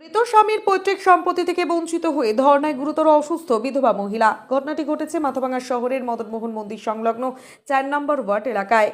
মৃত স্বামীর পৈতৃক সম্পত্তি থেকে বঞ্চিত হয়ে ধর্নায় গুরুতর অসুস্থ বিধবা মহিলা। ঘটনাটি ঘটেছে মাথাভাঙা শহরের মদনমোহন মন্দির সংলগ্ন ৪ নম্বর ওয়ার্ড এলাকায়।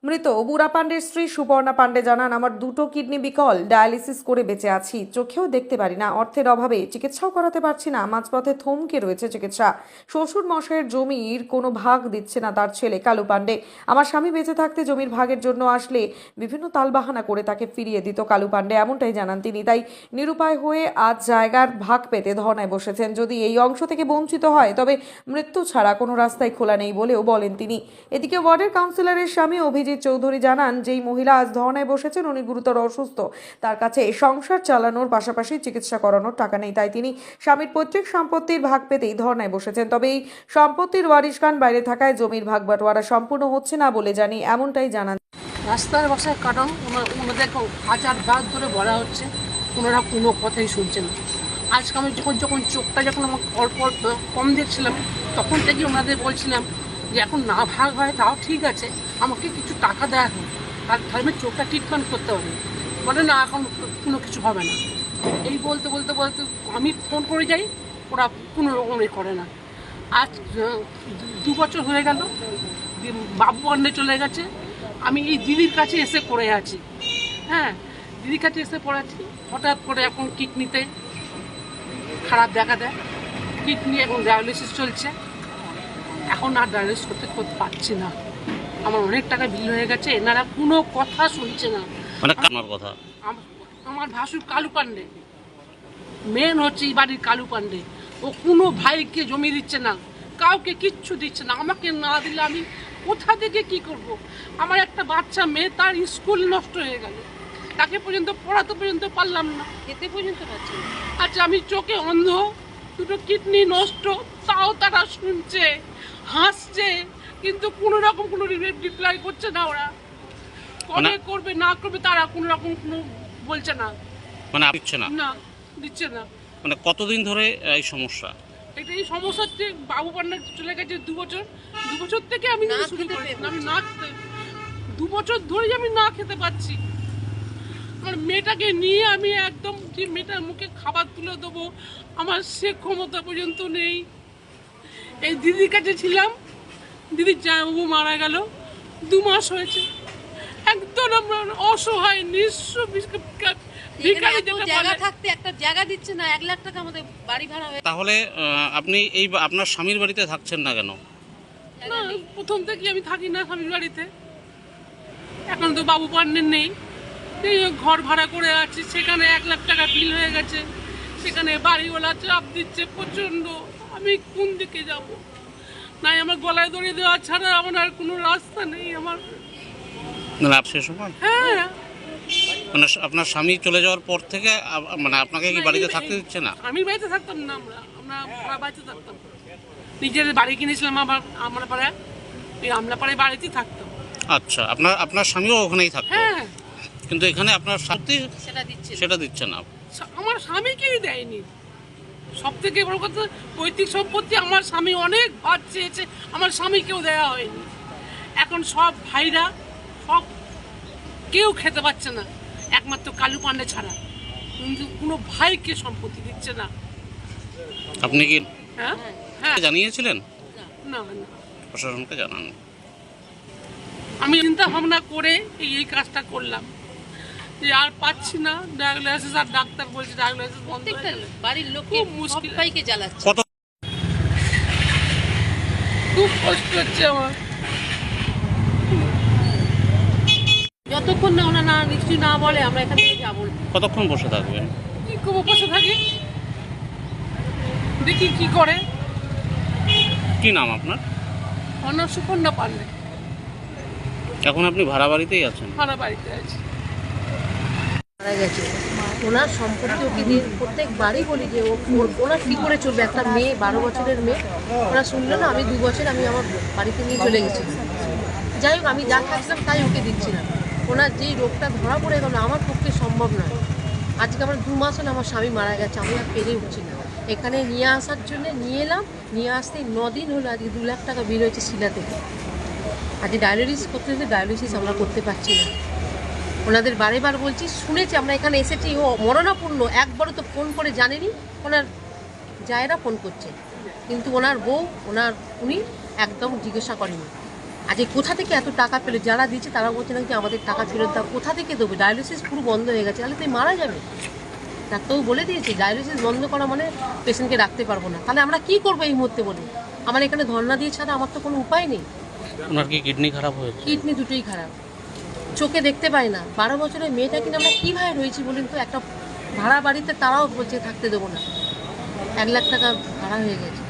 মৃত বুড়া পাণ্ডের স্ত্রী সুপর্ণা পাণ্ডে জানান, আমার দুটো কিডনি বিকল, ডায়ালিসিস করে বেঁচে আছি, চোখেও দেখতে পারি না, অর্থের অভাবে চিকিৎসাও করাতে পারছি না, মাঝপথে থমকে রয়েছে চিকিৎসা। শ্বশুর মশাইয়ের জমির কোনো ভাগ দিচ্ছে না তার ছেলে কালু পাণ্ডে। আমার স্বামী বেঁচে থাকতে জমির ভাগের জন্য আসলে বিভিন্ন তালবাহানা করে তাকে ফিরিয়ে দিত কালু পাণ্ডে, এমনটাই জানান তিনি। তাই নিরুপায় হয়ে আজ জায়গার ভাগ পেতে ধর্নায় বসেছেন। যদি এই অংশ থেকে বঞ্চিত হয় তবে মৃত্যু ছাড়া কোনো রাস্তাই খোলা নেই বলেও বলেন তিনি। এদিকে ওয়ার্ডের কাউন্সিলরের স্বামী অভিজিৎ চৌধুরী জানান, যেই মহিলা আজ ধর্নায় বসেছেন উনি গুরুতর অসুস্থ, তার কাছে সংসার চালানোর পাশাপাশি চিকিৎসা করানোর টাকা নেই, তাই তিনি স্বামীর পৈতৃক সম্পত্তির ভাগ পেতেই ধর্নায় বসেছেন। তবে এই সম্পত্তির ওয়ারিশখান বাইরে থাকায় জমির ভাগ বাটোয়ারা সম্পূর্ণ হচ্ছে না বলে জানি, এমনটাই জানান। রাস্তার বসায় কারণ ওনাদেরকে হাজার ভাগ ধরে বলা হচ্ছে, ওনারা কোনো কথাই শুনছে না। আজকে আমি যখন চোখটা যখন আমার অল্প অল্প কম দেখছিলাম, তখন থেকে ওনাদের বলছিলাম যে এখন না ভাগ হয় তাও ঠিক আছে, আমাকে কিছু টাকা দেওয়া হোক, তাহলে আমি চোখটা ট্রিটমেন্ট করতে পারি। বলে না, এখন কোনো কিছু হবে না। এই বলতে বলতে বলতে আমি ফোন করে যাই, ওরা কোনো রকমই করে না। আজ 2 বছর হয়ে গেল, বাবু অন্যে চলে গেছে, আমি এই দিদির কাছে এসে পড়ে আছি। হ্যাঁ, দিদির কাছে এসে পড়ে আছি, হঠাৎ করে এখন কিডনিতে খারাপ দেখা দেয়, কিডনি এখন ডায়ালিসিস চলছে। এখন আর ডায়ালিসিস করতে পারছি না, আমার অনেক টাকা বিল হয়ে গেছে, এনারা কোনো কথা শুনছে না। আমার ভাসুর কালু পাণ্ডে মেন হচ্ছে এই বাড়ির কালু পাণ্ডে, ও কোনো ভাইকে জমি দিচ্ছে না, কাউকে কিচ্ছু দিচ্ছে না। আমাকে না দিলে আমি কোথা থেকে কি করব? আমার একটা বাচ্চা মেয়ে, তার স্কুল নষ্ট হয়ে গেল, তাকে পর্যন্ত পড়াতে পর্যন্ত পারলাম না, খেতে পর্যন্ত পারছি না। আচ্ছা, আমি চোখে অন্ধ, দুটো কিডনি নষ্ট, তাও তারা শুনছে, হাসছে, কিন্তু কোনো রকম কোনো রিপ্লাই করছে না। ওরা কবে করবে না করবে তারা কোনো রকম কোনো বলছে না, মানে দিচ্ছে না, না দিচ্ছে না। মানে কতদিন ধরে এই সমস্যা? এটা এই সমস্যা হচ্ছে, বাবু পান্ডা চলে গেছে 2 বছর, 2 বছর থেকে আমি শুরু করি, আমি না খেতে 2 বছর ধরে আমি না খেতে পাচ্ছি। আমার মেয়েটাকে নিয়ে আমি একদম যে মেয়েটার মুখে খাবার তুলে দেবো, আমার সে ক্ষমতা পর্যন্ত নেই। এই দিদির কাছে ছিলাম, দিদির জামাইবাবু মারা গেল, 2 মাস হয়েছে, একদম আমরা অসহায় নিঃস্ব ভিখারি। জায়গা থাকতে একটা জায়গা দিচ্ছে না, 1 লাখ টাকা আমাদের বাড়ি ভাড়া হয়ে। তাহলে আপনি এই আপনার স্বামীর বাড়িতে থাকছেন না কেন? না, প্রথম থেকে আমি থাকি না স্বামীর বাড়িতে, এখন তো বাবু পান্ডের নেই, এই ঘর ভাড়া করে আছি, সেখানে 1 লাখ টাকা বিল হয়ে গেছে, সেখানে বাড়িওয়ালা চাপ দিচ্ছে প্রচণ্ড। আমি কোন দিকে যাব? নাই আমার গলায় দড়ি দেওয়া ছাড়া আমার আর কোনো রাস্তা নেই আমার। মানে সে সময় হ্যাঁ, মানে আপনার স্বামী চলে যাওয়ার পর থেকে মানে আপনাকে কি বাড়িতে থাকতে দিচ্ছে না? আমি বাড়িতে থাকতাম না, আমরা বাড়িতে থাকতাম, নিজের বাড়ি কিনেছিলাম আমরা পাড়ায়, এই আমলা পাড়ায় বাড়িতেই থাকতাম। আচ্ছা, আপনার স্বামীও ওখানেই থাকতো? হ্যাঁ, কিন্তু এখানে আপনার স্বামী সেটা দিচ্ছে না। আমার স্বামীকেই দেয়নি। সব থেকে বড় কথা, পৈতৃক সম্পত্তি আমার স্বামী অনেক ভাগ চেয়েছে, আমার স্বামীকেও দেওয়া হয়নি। এখন সব ভাইরা সব কেউ খেতে পাচ্ছে না, একমাত্র কালু পাণ্ডে ছাড়া, কিন্তু কোনো ভাইকে সম্পত্তি দিচ্ছে না। আপনি কি হ্যাঁ হ্যাঁ জানিয়েছিলেন? না না, প্রশাসনকে জানান? আমি চিন্তা ভাবনা করে এই কাজটা করলাম যে আর পাচ্ছি না ডায়ালিসিস, আর ডাক্তার বলছে ডায়ালিসিস বন্ধ হয়ে গেলে বাড়ির লোকে মুশকিল, ভাইকে জ্বালাচ্ছে। কত খুব কষ্ট হচ্ছে আমার। যতক্ষণ না ওনা না নিশ্চয়ই না বলে আমরা এখান থেকে যাবো না। কতক্ষণ বসে থাকবেন? কি করবো, বসে থাকি, দেখি কি করে। কি নাম আপনার? অন্য সুপর্ণা পাণ্ডে। এখন আপনি ভাড়া বাড়িতেই আছেন? ভাড়া বাড়িতে আছি। মারা গেছে, ওনার সম্পত্তি ওকে দিয়ে প্রত্যেক বাড়ি বলি যে ওনার কী করে চলবে, একটা মেয়ে 12 বছরের মেয়ে, ওরা শুনলো না। আমি 2 বছর আমি আমার বাড়িতে নিয়ে চলে গেছিলাম, যাই হোক আমি যা খাচ্ছিলাম তাই ওকে দিচ্ছিলাম। ওনার যেই রোগটা ধরা পড়ে গেল আমার পক্ষে সম্ভব নয়। আজকে আমার 2 মাস হলে আমার স্বামী মারা গেছে, আমি আর পেরে উঠছি না। এখানে নিয়ে আসার জন্য নিয়ে এলাম, নিয়ে আসতেই 9 দিন হলো, আজকে 2 লাখ টাকা বিল হয়েছে শিলা থেকে। আজকে ডায়ালিসিস করতে হলে ডায়ালিসিস আমরা করতে পারছি না। ওনাদের বারে বার বলছি, শুনেছি আমরা এখানে এসেছি, ও মরণাপূর্ণ, একবারও তো ফোন করে জানেনি। ওনার জায়েরা ফোন করছে, কিন্তু ওনার বউ উনি একদম জিজ্ঞাসা করেনি। আজ কোথা থেকে এত টাকা পেলো, যারা দিচ্ছে তারা বলছে নাকি আমাদের টাকা ফেরত দাও। কোথা থেকে দেবে? ডায়ালিসিস পুরো বন্ধ হয়ে গেছে, তাহলে তুই মারা যাবে। ডাক্তারও বলে দিয়েছে ডায়ালিসিস বন্ধ করা মানে পেশেন্টকে রাখতে পারবো না। তাহলে আমরা কি করবো এই মুহূর্তে বলি? আমার এখানে ধর্ণা দিয়ে ছাড়া আমার তো কোনো উপায় নেই। ওনার কি কিডনি খারাপ হয়েছে? কিডনি দুটোই খারাপ, চোখে দেখতে পাই না। 12 বছরের মেয়েটা কিনা আমরা কীভাবে রয়েছি বলুন তো? একটা ভাড়া বাড়িতে তারাও বলছে থাকতে দেবো না, 1 লাখ টাকা ভাড়া হয়ে গেছে।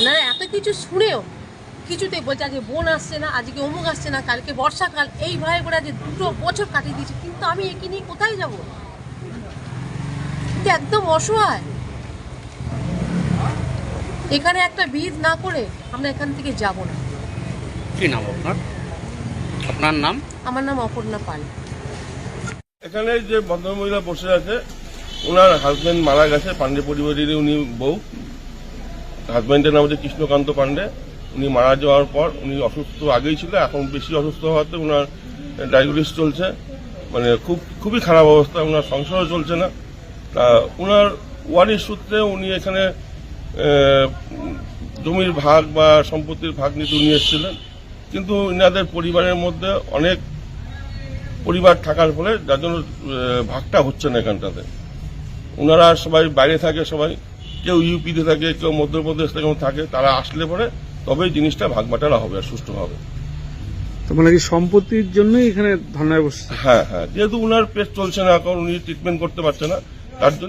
না এত কিছু শুনেও কিছুতে বলছে আজকে বোন আসছে না, আজকে অমুক আসছে না, কালকে বর্ষাকাল, এই ভয়ে করে আজকে 2 বছর কাটিয়ে দিয়েছি। কিন্তু আমি একে নিয়ে কোথায় যাব? একদম অসহায়। এখানে একটা বিদ না করে আমরা এখান থেকে যাব না। কি নাম আপনার? আপনার নাম? আমার নাম অপর্ণা পাল। এখানে যে ভদ্রমহিলা বসে আছে, ওনার হাজবেন্ড মারা গেছে, পান্ডে পরিবারেরই উনি বউ। হাজবেন্ডের নাম হচ্ছে কৃষ্ণকান্ত পান্ডে। উনি মারা যাওয়ার পর উনি অসুস্থ আগেই ছিল, এখন বেশি অসুস্থ হওয়াতে ওনার ডায়াবেটিস চলছে, মানে খুবই খারাপ অবস্থা, ওনার সংসারও চলছে না। তা ওনার ওয়ারিশ সূত্রে উনি এখানে জমির ভাগ বা সম্পত্তির ভাগ নিতে উনি এসেছিলেন, কিন্তু ইনাদের পরিবারের মধ্যে অনেক পরিবার থাকার ফলে যার জন্য ভাগটা হচ্ছে না এখানটাতে। ওনারা সবাই বাইরে থাকে, সবাই কেউ ইউপিতে থাকে, কেউ মধ্যপ্রদেশ থেকে থাকে। তারা আসলে পরে তবেই জিনিসটা ভাগ বাটারা হবে আর সুষ্ঠু হবে। তো মানে কি সম্পত্তির জন্যই এখানে ধর্নায় বসছে? হ্যাঁ, যেহেতু ওনার পেট চলছে না, এখন উনি ট্রিটমেন্ট করতে পারছে না, তার জন্য